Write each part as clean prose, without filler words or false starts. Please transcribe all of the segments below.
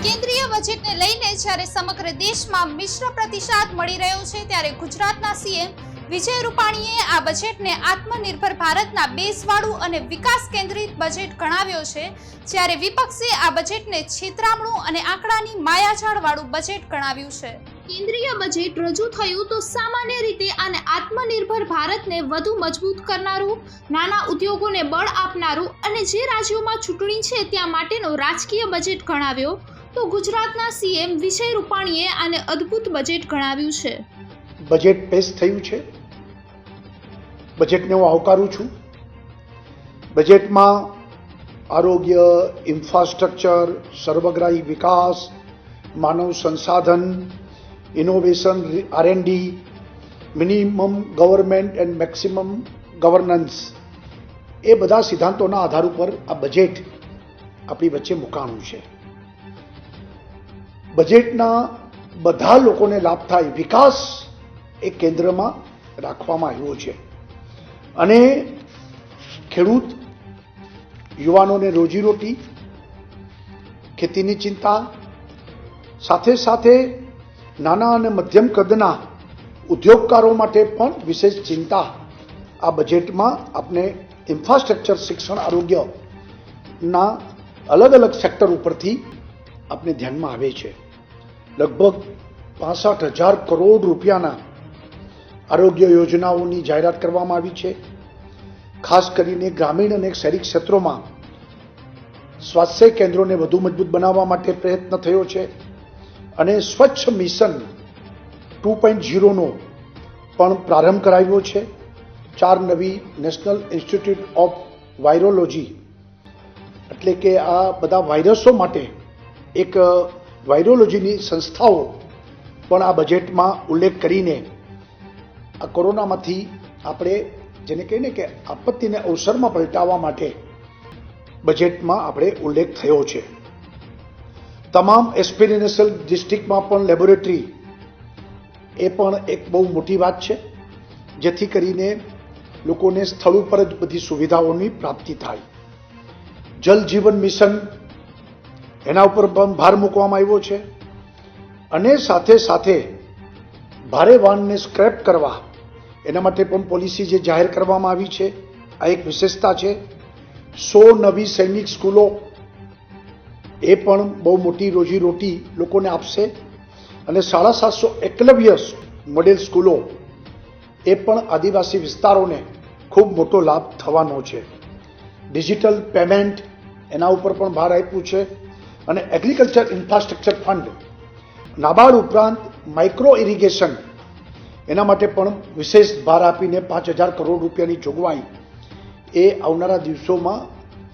કેન્દ્રીય બજેટને લઈને જ્યારે સમગ્ર દેશમાં મિશ્ર પ્રતિસાદ મળી રહ્યો છે, ત્યારે ગુજરાતના સીએમ વિજય રૂપાણીએ આ બજેટને આત્મનિર્ભર ભારતના બેઝવાળું અને વિકાસ કેન્દ્રિત બજેટ ગણાવ્યો છે, જ્યારે વિપક્ષે આ બજેટને છેતરામણું અને આંકડાની માયાજાળવાળું બજેટ ગણાવ્યું છે। કેન્દ્રીય બજેટ રજૂ થયું તો સામાન્ય રીતે આને આત્મનિર્ભર ભારતને વધુ મજબૂત કરનારું, નાના ઉદ્યોગોને બળ આપનારું અને જે રાજ્યોમાં ચૂંટણી છે ત્યાં માટેનો રાજકીય બજેટ ગણાવ્યો, તો ગુજરાતના સીએમ વિજય રૂપાણીએ આને અદ્ભુત બજેટ ગણાવ્યું છે। બજેટ પેશ થયું છે, બજેટને હું આવકારું છું। બજેટમાં આરોગ્ય, ઇન્ફ્રાસ્ટ્રક્ચર, સર્વગ્રાહી વિકાસ, માનવ સંસાધન, innovation, R&D, minimum government and maximum governance, એ બધા સિદ્ધાંતોના આધાર ઉપર આ બજેટ આપણી વચ્ચે મુકાણું છે। બજેટના બધા લોકોને લાભ થાય, વિકાસ એ કેન્દ્રમાં રાખવામાં આવ્યો છે અને ખેડૂત, યુવાનોને રોજીરોટી, ખેતીની ચિંતા, સાથે સાથે નાના અને મધ્યમ કદના ઉદ્યોગકારો માટે પણ વિશેષ ચિંતા આ બજેટમાં આપણે ઇન્ફ્રાસ્ટ્રક્ચર, શિક્ષણ, આરોગ્યના અલગ અલગ સેક્ટર ઉપરથી આપણે ધ્યાનમાં આવે છે। લગભગ 65,000 કરોડ રૂપિયાના આરોગ્ય યોજનાઓની જાહેરાત કરવામાં આવી છે। ખાસ કરીને ગ્રામીણ અને શહેરી ક્ષેત્રોમાં સ્વાસ્થ્ય કેન્દ્રોને વધુ મજબૂત બનાવવા માટે પ્રયત્ન થયો છે અને સ્વચ્છ મિશન 2.0નો પણ પ્રારંભ કરાવ્યો છે। 4 નવી નેશનલ ઇન્સ્ટિટ્યૂટ ઓફ વાયરોલોજી, એટલે કે આ બધા વાયરસો માટે એક વાયરોલોજીની સંસ્થાઓ પણ આ બજેટમાં ઉલ્લેખ કરીને આ કોરોનામાંથી આપણે જેને કહીએ ને કે આપત્તિને અવસરમાં પલટાવવા માટે બજેટમાં આપણે ઉલ્લેખ થયો છે। તમામ એસ્પિરેશનલ ડિસ્ટ્રિક્ટમાં પણ લેબોરેટરી, એ પણ એક બહુ મોટી વાત છે, જેથી કરીને લોકોને સ્થળ ઉપર જ બધી સુવિધાઓની પ્રાપ્તિ થાય। જલ જીવન મિશન, એના ઉપર પણ ભાર મૂકવામાં આવ્યો છે અને સાથે સાથે ભારે વાહનને સ્ક્રેપ કરવા એના માટે પણ પોલિસી જે જાહેર કરવામાં આવી છે, આ એક વિશેષતા છે। 100 નવી સૈનિક સ્કૂલો, એ પણ બહુ મોટી રોજીરોટી લોકોને આપશે અને 750 એકલવ્ય મોડેલ સ્કૂલો, એ પણ આદિવાસી વિસ્તારોને ખૂબ મોટો લાભ થવાનો છે। ડિજિટલ પેમેન્ટ, એના ઉપર પણ ભાર આપ્યું છે અને એગ્રીકલ્ચર ઇન્ફ્રાસ્ટ્રક્ચર ફંડ, નાબાર્ડ ઉપરાંત માઇક્રો ઇરિગેશન, એના માટે પણ વિશેષ ભાર આપીને 5,000 કરોડ રૂપિયાની જોગવાઈ, એ આવનારા દિવસોમાં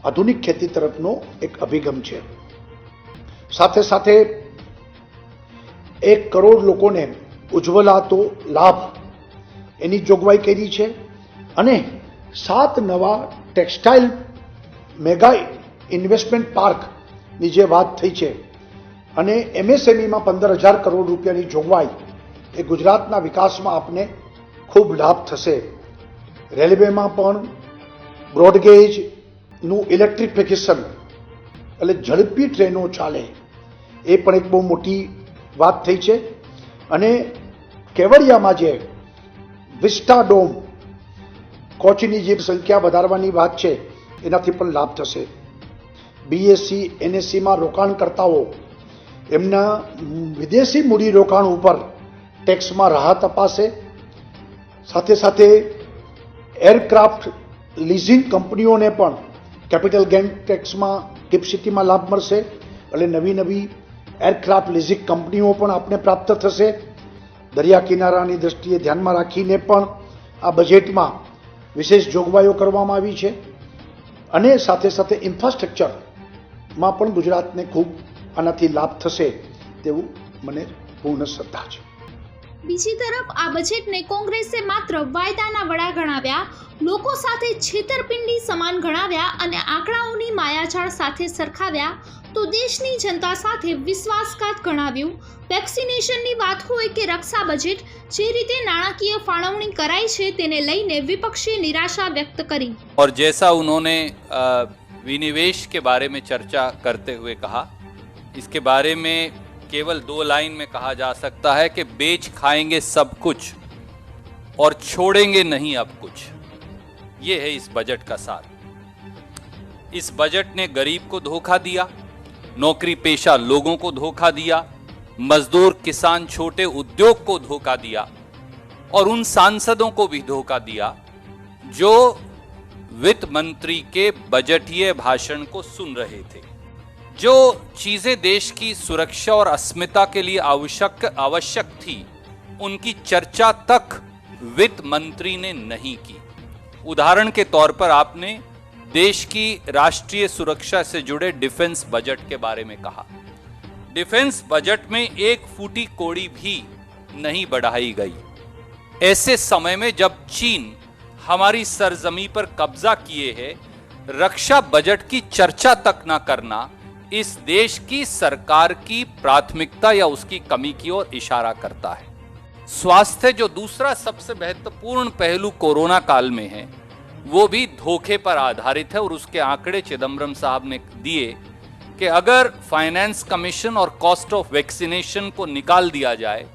આધુનિક ખેતી તરફનો એક અભિગમ છે। સાથે સાથે 1 કરોડ લોકોને ઉજ્જવલા તો લાભ, એની જોગવાઈ કરી છે અને 7 નવા ટેક્સટાઇલ મેગા ઇન્વેસ્ટમેન્ટ પાર્કની જે વાત થઈ છે અને MSMEમાં 15,000 કરોડ રૂપિયાની જોગવાઈ, એ ગુજરાતના વિકાસમાં આપને ખૂબ લાભ થશે। રેલવેમાં પણ બ્રોડગેજનું ઇલેક્ટ્રિફિકેશન, એટલે ઝડપી ટ્રેનો ચાલે, એ પણ એક બહુ મોટી વાત થઈ છે અને કેવડિયામાં જે વિસ્ટા ડોમ, કોચની જે સંખ્યા વધારવાની વાત છે, એનાથી પણ લાભ થશે। BSc, NSCમાં રોકાણકર્તાઓ એમના વિદેશી મૂડી રોકાણ ઉપર ટેક્સમાં રાહત અપાશે। સાથે સાથે એરક્રાફ્ટ લીઝિંગ કંપનીઓને પણ કેપિટલ ગેઇન ટેક્સમાં ટીપસીટીમાં લાભ મળશે, એટલે નવી એરક્રાફ્ટ લીઝિંગ કંપનીઓ પણ આપને પ્રાપ્ત થશે। દરિયા કિનારાની દ્રષ્ટિએ ધ્યાનમાં રાખીને પણ આ બજેટમાં વિશેષ જોગવાઈઓ કરવામાં આવી છે અને સાથે સાથે ઇન્ફ્રાસ્ટ્રક્ચરમાં પણ ગુજરાતને ખૂબ આનાથી લાભ થશે તેવું મને પૂર્ણ શ્રદ્ધા છે। બીજી તરફ આ બજેટને કોંગ્રેસે માત્ર વાયદાના વડા ગણાવ્યા, લોકો સાથે છેતરપિંડી સમાન ગણાવ્યા અને આંકડાઓની માયાજાળ સાથે સરખાવ્યા, તો દેશની જનતા સાથે વિશ્વાસઘાત ગણાવ્યું। વેક્સિનેશનની વાત હોય કે રક્ષા બજેટ, જે રીતે નાણાકીય ફાળવણી કરાઈ છે તેને લઈને વિપક્ષે નિરાશા વ્યક્ત કરી। और जैसा उन्होंने विनिवेश के बारे में चर्चा करते हुए कहा, इसके बारे में केवल 2 लाइन में कहा जा सकता है कि बेच खाएंगे सब कुछ और छोड़ेंगे नहीं अब कुछ। ये है इस बजट का सार। इस बजट ने गरीब को धोखा दिया, नौकरी पेशा लोगों को धोखा दिया, मजदूर किसान छोटे उद्योग को धोखा दिया और उन सांसदों को भी धोखा दिया जो वित्त मंत्री के बजटीय भाषण को सुन रहे थे। जो चीजें देश की सुरक्षा और अस्मिता के लिए आवश्यक थी, उनकी चर्चा तक वित्त मंत्री ने नहीं की। उदाहरण के तौर पर आपने देश की राष्ट्रीय सुरक्षा से जुड़े डिफेंस बजट के बारे में कहा। डिफेंस बजट में एक फूटी कौड़ी भी नहीं बढ़ाई गई। ऐसे समय में जब चीन हमारी सरजमी पर कब्जा किए है, रक्षा बजट की चर्चा तक ना करना इस देश की सरकार की प्राथमिकता या उसकी कमी की ओर इशारा करता है। स्वास्थ्य, जो दूसरा सबसे महत्वपूर्ण पहलू कोरोना काल में है, वो भी धोखे पर आधारित है और उसके आंकड़े चिदम्बरम साहब ने दिए कि अगर फाइनेंस कमीशन और कॉस्ट ऑफ वैक्सीनेशन को निकाल दिया जाए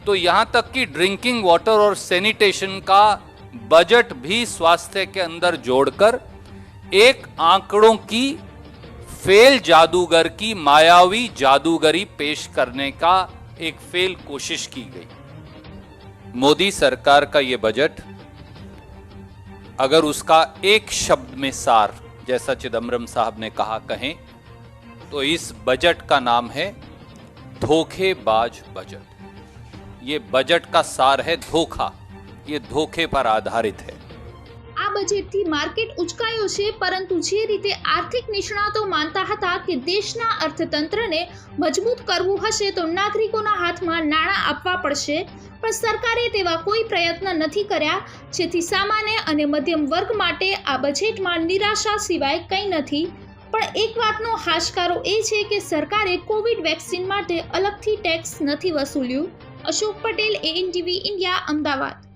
तो यहां तक कि ड्रिंकिंग वाटर और सैनिटेशन का बजट भी स्वास्थ्य के अंदर जोड़कर एक आंकड़ों की फेल जादूगर की मायावी जादूगरी पेश करने का एक फेल कोशिश की गई। मोदी सरकार का यह बजट, अगर उसका एक शब्द में सार, जैसा चिदम्बरम साहब ने कहा, कहें तो इस बजट का नाम है धोखेबाज बजट। ये बजट का सार है धोखा। ये धोखे पर आधारित है। આ બજેટથી માર્કેટ ઉચકાયો છે, પરંતુ જે રીતે આર્થિક નિષ્ણાતો માનતા હતા કે દેશના અર્થતંત્રને મજબૂત કરવું હશે તો નાગરિકોના હાથમાં નાણાં આપવા પડશે, પણ સરકારે તેવા કોઈ પ્રયત્ન નથી કર્યા, જેથી સામાન્ય અને મધ્યમ વર્ગ માટે આ બજેટમાં નિરાશા સિવાય કંઈ નથી। પણ એક વાતનો હાશકારો એ છે કે સરકારે કોવિડ વેક્સિન માટે અલગથી ટેક્સ નથી વસૂલ્યું। Ashok Patel, ANTV India, Ahmedabad.